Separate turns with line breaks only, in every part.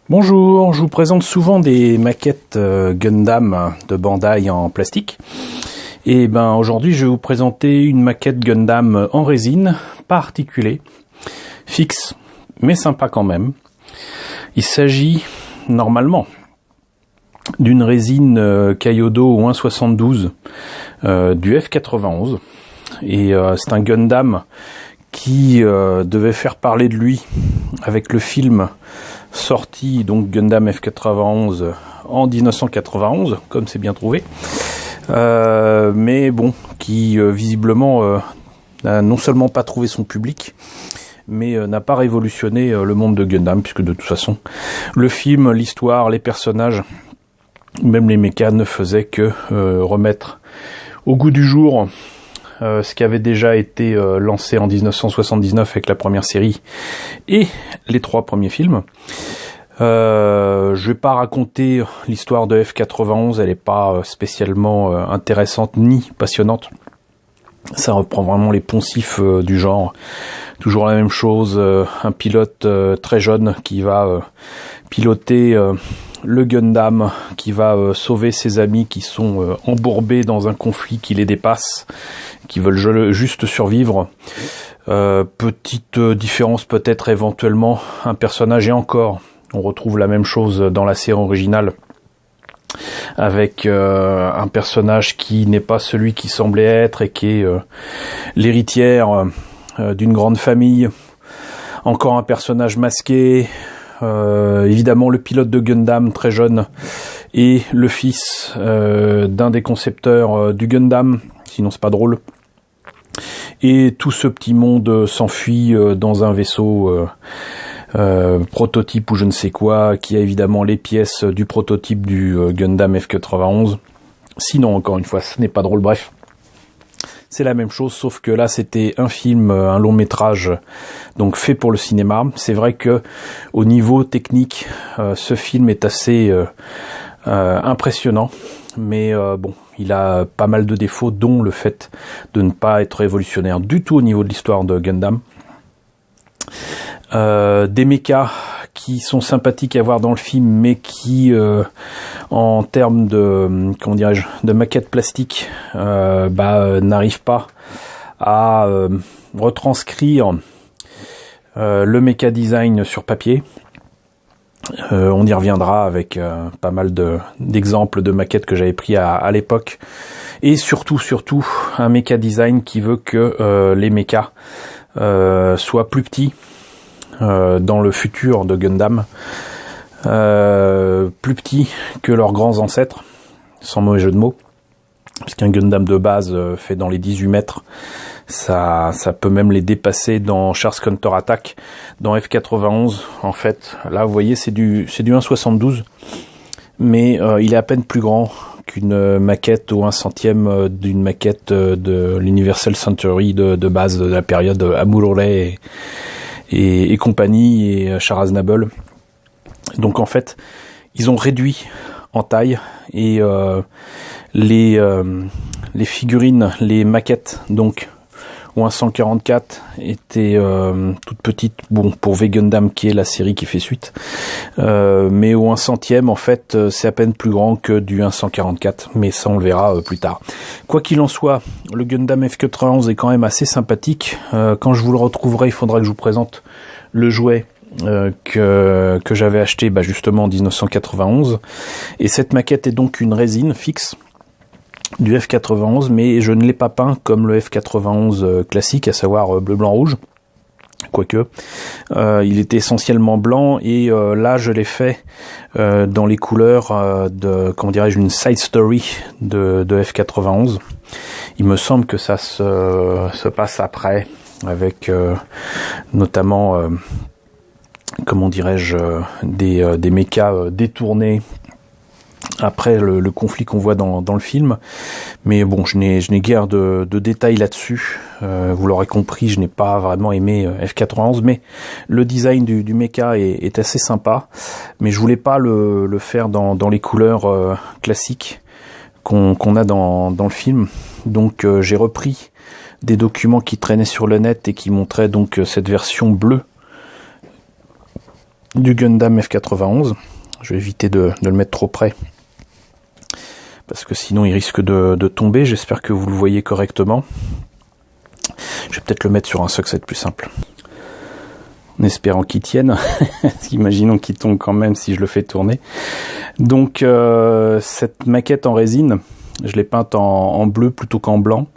Bonjour, je vous présente souvent des maquettes Gundam de Bandai en plastique. Et ben aujourd'hui je vais vous présenter une maquette Gundam en résine, pas articulée, fixe, mais sympa quand même. Il s'agit normalement d'une résine Kyodo 1.72 du F91. Et c'est un Gundam qui devait faire parler de lui avec le film sorti, donc Gundam F91 en 1991, comme c'est bien trouvé, mais bon, qui visiblement n'a non seulement pas trouvé son public, mais n'a pas révolutionné le monde de Gundam, puisque de toute façon, le film, l'histoire, les personnages, même les mechas ne faisaient que remettre au goût du jour ce qui avait déjà été lancé en 1979 avec la première série et les 3 premiers films. Je vais pas raconter l'histoire de F91, elle est pas spécialement intéressante ni passionnante. Ça reprend vraiment les poncifs du genre. Toujours la même chose, un pilote très jeune qui va piloter le Gundam, qui va sauver ses amis qui sont embourbés dans un conflit qui les dépasse, qui veulent juste survivre. Petite différence peut-être éventuellement, un personnage, et encore, on retrouve la même chose dans la série originale, avec un personnage qui n'est pas celui qui semblait être et qui est l'héritière d'une grande famille. Encore un personnage masqué, évidemment le pilote de Gundam très jeune et le fils d'un des concepteurs du Gundam, sinon c'est pas drôle. Et tout ce petit monde s'enfuit dans un vaisseau prototype ou je ne sais quoi, qui a évidemment les pièces du prototype du Gundam F91. Sinon, encore une fois, ce n'est pas drôle, bref. C'est la même chose, sauf que là, c'était un film, un long métrage, donc fait pour le cinéma. C'est vrai que au niveau technique, ce film est assez impressionnant, mais bon, il a pas mal de défauts, dont le fait de ne pas être révolutionnaire du tout au niveau de l'histoire de Gundam. Des mechas qui sont sympathiques à voir dans le film, mais qui en termes de de maquette plastique n'arrivent pas à retranscrire le mecha design sur papier. On y reviendra avec pas mal d'exemples de maquettes que j'avais pris à l'époque, et surtout un mecha design qui veut que les mechas soient plus petits dans le futur de Gundam, plus petits que leurs grands ancêtres, sans mauvais jeu de mots, puisqu'un Gundam de base fait dans les 18 mètres, ça peut même les dépasser dans Char's Counter-Attack. Dans F91, en fait, là vous voyez c'est du 1.72, mais il est à peine plus grand qu'une maquette ou 1/100 d'une maquette de l'Universal Century de base de la période Amurore et compagnie, et Char Aznable. Donc en fait, ils ont réduit en taille, et les figurines, les maquettes donc au 144 étaient toutes petites, bon, pour V Gundam qui est la série qui fait suite, mais au 1/100 en fait c'est à peine plus grand que du 144, mais ça on le verra plus tard. Quoi qu'il en soit, le Gundam F91 est quand même assez sympathique. Quand je vous le retrouverai, il faudra que je vous présente le jouet que j'avais acheté justement en 1991, et cette maquette est donc une résine fixe du F91, mais je ne l'ai pas peint comme le F91 classique, à savoir bleu, blanc, rouge, quoique il était essentiellement blanc, et là je l'ai fait dans les couleurs d'une side story de F91. Il me semble que ça se passe après, avec notamment des mechas détournés après le conflit qu'on voit dans le film. Mais bon, je n'ai guère de détails là-dessus. Vous l'aurez compris, je n'ai pas vraiment aimé F91, mais le design du mecha est assez sympa. Mais je voulais pas le faire dans les couleurs classiques qu'on a dans le film. Donc j'ai repris des documents qui traînaient sur le net et qui montraient donc cette version bleue du Gundam F91. Je vais éviter de le mettre trop près, parce que sinon il risque de tomber. J'espère que vous le voyez correctement. Je vais peut-être le mettre sur un socle, c'est plus simple. En espérant qu'il tienne. Imaginons qu'il tombe quand même si je le fais tourner. Donc cette maquette en résine, je l'ai peinte en bleu plutôt qu'en blanc.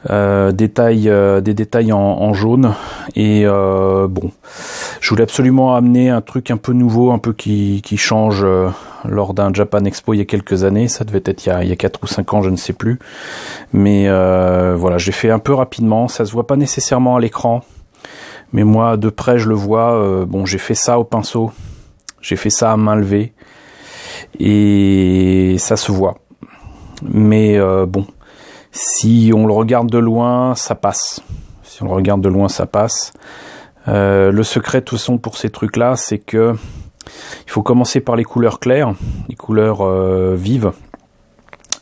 Des détails en jaune. Et bon, je voulais absolument amener un truc un peu nouveau, un peu qui change lors d'un Japan Expo il y a quelques années. Ça devait être il y a 4 ou 5 ans, je ne sais plus. Mais voilà, j'ai fait un peu rapidement. Ça se voit pas nécessairement à l'écran. Mais moi, de près, je le vois. Bon, j'ai fait ça au pinceau. J'ai fait ça à main levée. Et ça se voit. Mais bon, si on le regarde de loin, ça passe. Si on le regarde de loin, ça passe. Le secret, de toute façon, pour ces trucs-là, c'est que il faut commencer par les couleurs claires, les couleurs vives.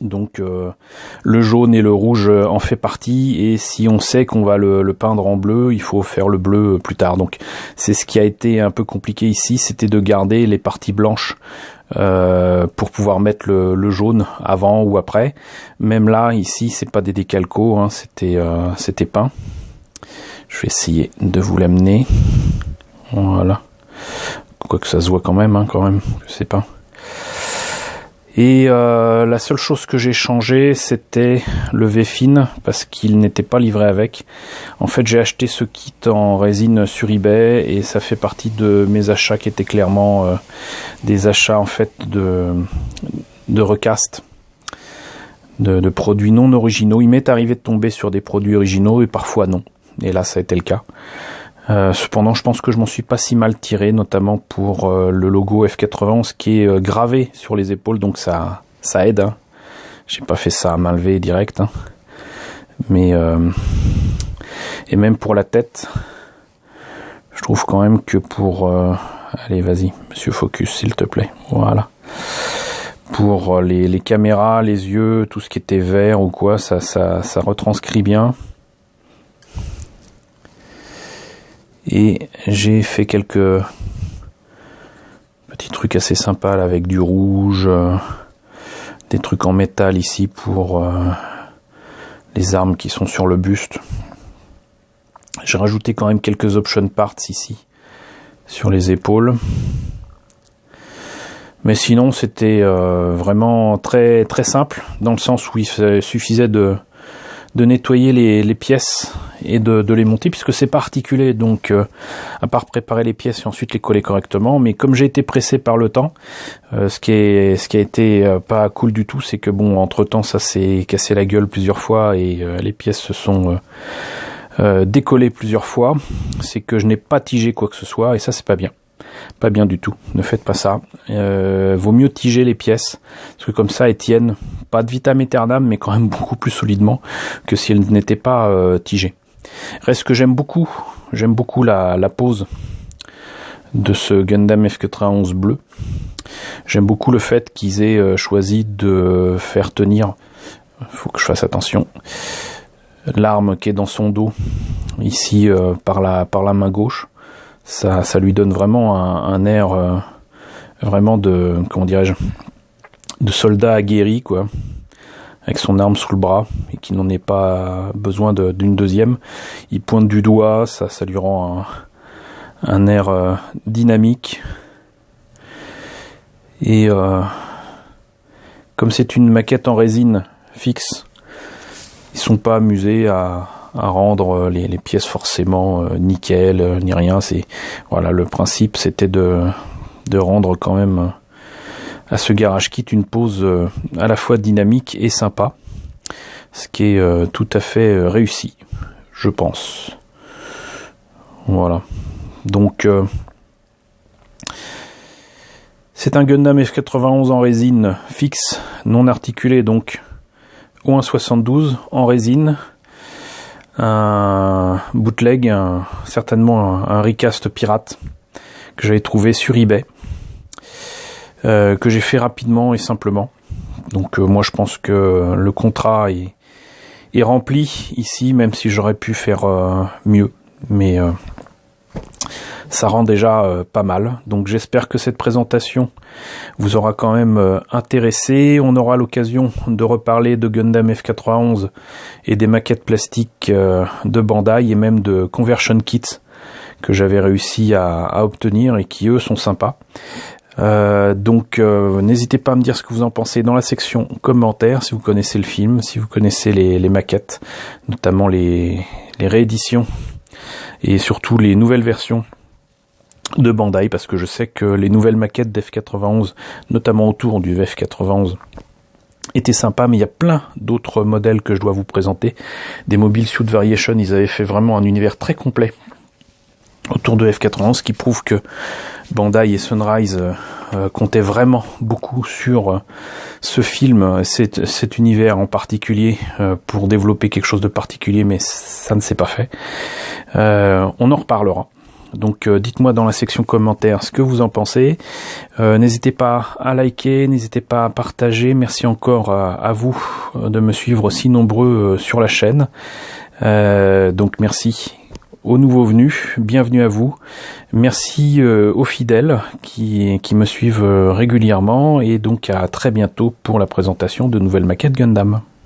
Donc le jaune et le rouge en fait partie, et si on sait qu'on va le peindre en bleu, il faut faire le bleu plus tard. Donc c'est ce qui a été un peu compliqué ici, c'était de garder les parties blanches pour pouvoir mettre le jaune avant ou après. Même là, ici, c'est pas des décalcos, hein, c'était peint. Je vais essayer de vous l'amener. Voilà. Quoique ça se voit quand même, je sais pas. Et la seule chose que j'ai changé, c'était le V-Fin, parce qu'il n'était pas livré avec. En fait, j'ai acheté ce kit en résine sur eBay, et ça fait partie de mes achats qui étaient clairement des achats en fait de recast, de produits non originaux. Il m'est arrivé de tomber sur des produits originaux, et parfois non. Et là, ça a été le cas. Cependant, je pense que je m'en suis pas si mal tiré, notamment pour le logo F91 qui est gravé sur les épaules, donc ça aide. Hein. J'ai pas fait ça à main levée direct, hein. Mais et même pour la tête, je trouve quand même que pour allez, vas-y, Monsieur Focus, s'il te plaît. Voilà. Pour les caméras, les yeux, tout ce qui était vert ou quoi, ça retranscrit bien. Et j'ai fait quelques petits trucs assez sympas là, avec du rouge, des trucs en métal ici pour les armes qui sont sur le buste. J'ai rajouté quand même quelques option parts ici sur les épaules. Mais sinon c'était vraiment très très simple, dans le sens où il suffisait de nettoyer les pièces et de les monter, puisque c'est pas articulé, donc à part préparer les pièces et ensuite les coller correctement. Mais comme j'ai été pressé par le temps, ce qui a été pas cool du tout, c'est que bon, entre temps ça s'est cassé la gueule plusieurs fois et les pièces se sont décollées plusieurs fois. C'est que je n'ai pas tigé quoi que ce soit, et ça c'est pas bien. Pas bien du tout, ne faites pas ça. Vaut mieux tiger les pièces, parce que comme ça elles tiennent, pas de vitam aeternam, mais quand même beaucoup plus solidement que si elles n'étaient pas tigées. Reste que j'aime beaucoup la pose de ce Gundam F91 bleu. J'aime beaucoup le fait qu'ils aient choisi de faire tenir, faut que je fasse attention, l'arme qui est dans son dos, ici par la main gauche. Ça lui donne vraiment un air vraiment de, comment dirais-je, de soldat aguerri, quoi, avec son arme sous le bras, et qui n'en ait pas besoin d'une deuxième. Il pointe du doigt, ça lui rend un air dynamique. Et comme c'est une maquette en résine fixe, ils sont pas amusés à rendre les pièces forcément nickel, ni rien. C'est voilà, le principe, c'était de rendre quand même à ce garage kit une pose à la fois dynamique et sympa, ce qui est tout à fait réussi, je pense. Voilà. Donc c'est un Gundam F91 en résine fixe, non articulé, donc au 1,72 en résine. Un bootleg, certainement un recast pirate que j'avais trouvé sur eBay, que j'ai fait rapidement et simplement. Donc moi je pense que le contrat est rempli ici, même si j'aurais pu faire mieux, mais ça rend déjà pas mal. Donc j'espère que cette présentation vous aura quand même intéressé. On aura l'occasion de reparler de Gundam F91 et des maquettes plastiques de Bandai et même de Conversion Kits que j'avais réussi à obtenir et qui eux sont sympas. Donc n'hésitez pas à me dire ce que vous en pensez dans la section commentaires, si vous connaissez le film, si vous connaissez les maquettes, notamment les rééditions et surtout les nouvelles versions de Bandai, parce que je sais que les nouvelles maquettes d'F91, notamment autour du F91, étaient sympas, mais il y a plein d'autres modèles que je dois vous présenter. Des Mobile Suit Variation, ils avaient fait vraiment un univers très complet autour de F91, ce qui prouve que Bandai et Sunrise comptaient vraiment beaucoup sur ce film, cet univers en particulier, pour développer quelque chose de particulier, mais ça ne s'est pas fait. On en reparlera. Donc dites-moi dans la section commentaires ce que vous en pensez. N'hésitez pas à liker, n'hésitez pas à partager. Merci encore à vous de me suivre si nombreux sur la chaîne. Donc merci aux nouveaux venus, bienvenue à vous. Merci aux fidèles qui me suivent régulièrement et donc à très bientôt pour la présentation de nouvelles maquettes Gundam.